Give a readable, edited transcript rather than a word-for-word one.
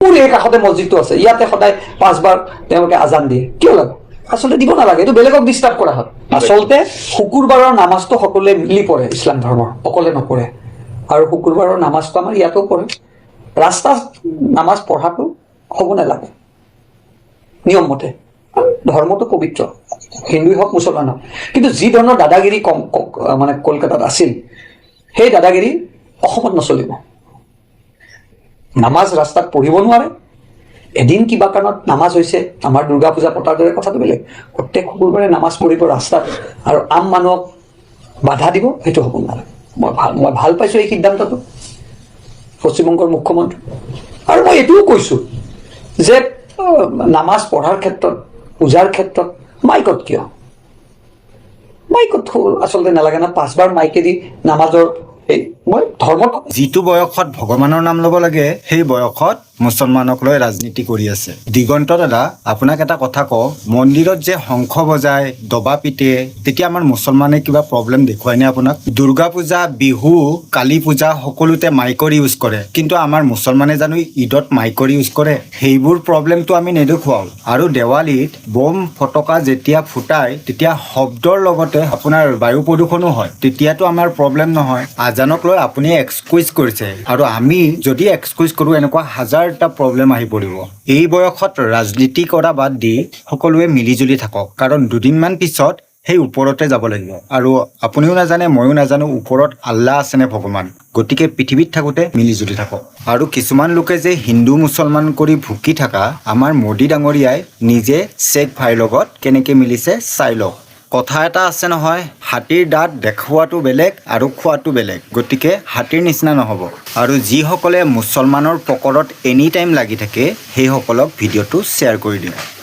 পুৰি এই কাষতে মছজিদটো আছে, ইয়াতে সদায় 5 বাৰ তেওঁলোকে আজান দিয়ে, কিয় লাগে? আচলতে দিব নালাগে, এইটো বেলেগক ডিষ্টাৰ্ব কৰা হয়। আচলতে শুকুৰবাৰৰ নামাজটো সকলোৱে মিলি পঢ়ে, ইছলাম ধৰ্মৰ অকলে নপঢ়ে। আৰু শুকুৰবাৰৰ নামাজটো আমাৰ ইয়াতো পঢ়ে। ৰাস্তাত নামাজ পঢ়াটো হ'ব নালাগে নিয়ম মতে। ধৰ্মটো পবিত্ৰ, হিন্দুই হওক মুছলমান হওক। কিন্তু যি ধৰণৰ দাদাগিৰি মানে কলকাতাত আছিল, সেই দাদাগিৰি অসমত নচলিব। নামাজ ৰাস্তাত পঢ়িব নোৱাৰে। এদিন কিবা কাৰণত নামাজ হৈছে, আমাৰ দুৰ্গা পূজা পতাৰ দৰে কথাটো বেলেগ। প্ৰত্যেক শুকুৰবাৰে নামাজ পঢ়িব ৰাস্তাত আৰু আম মানুহক বাধা দিব, সেইটো হ'ব নালাগে। মই ভাল পাইছোঁ এই সিদ্ধান্তটো পশ্চিমবংগৰ মুখ্যমন্ত্ৰী। আৰু মই এইটোও কৈছোঁ যে নামাজ পঢ়াৰ ক্ষেত্ৰত, পূজাৰ ক্ষেত্ৰত মাইকত কিয়? মাইকত আচলতে নালাগে না, 5 বাৰ মাইকেদি নামাজৰ মই ধৰ্মত যিটো বয়সত ভগৱানৰ নাম ল'ব লাগে সেই বয়সত মুছলমানক লৈ ৰাজনীতি কৰি আছে। দিগন্ত দাদা, আপোনাক এটা কথা কওঁ, মন্দিৰত যে শংখ বজায়, দবা পিটে, তেতিয়া আমাৰ মুছলমানে কিবা প্ৰব্লেম দেখুৱাইনে আপোনাক? দুৰ্গা পূজা, বিহু, কালী পূজা সকলোতে মাইকৰ ইউজ কৰে, কিন্তু আমাৰ মুছলমানে জানো ঈদত মাইকৰ ইউজ কৰে? সেইবোৰ প্ৰব্লেমটো আমি নেদেখুৱাওঁ। আৰু দেৱালীত বম ফটকা যেতিয়া ফুটাই তেতিয়া শব্দৰ লগতে আপোনাৰ বায়ু প্ৰদূষণো হয়, তেতিয়াতো আমাৰ প্ৰব্লেম নহয়। আজানক লৈ আপুনি এক্সকুইজ কৰিছে, আৰু আমি যদি এক্সকুইজ কৰোঁ এনেকুৱা হাজাৰটা প্ৰব্লেম আহি পৰিব। এই বয়সত ৰাজনীতি কৰা বাদ দি সকলোৱে মিলিজুলি থাকক, কাৰণ দুদিনমান পিছত সেই ওপৰতে যাব লাগিব। আৰু আপুনিও নাজানে, ময়ো নাজানো ওপৰত আল্লাহ আছেনে ভগৱান। গতিকে পৃথিৱীত থাকোঁতে মিলিজুলি থাকক। আৰু কিছুমান লোকে যে হিন্দু মুছলমান কৰি ভুকি থকা, আমাৰ মোদী ডাঙৰীয়াই নিজে শ্বেখ ভাইৰ লগত কেনেকৈ মিলিছে চাই লওক। কথা এটা আছে নহয়, হাতীৰ দাঁত দেখুৱাটো বেলেগ আৰু খোৱাটো বেলেগ। গতিকে হাতীৰ নিচিনা নহ'ব। আৰু যিসকলে মুছলমানৰ পকৰত এনি টাইম লাগি থাকে, সেইসকলক ভিডিঅ'টো শ্বেয়াৰ কৰি দিয়ক।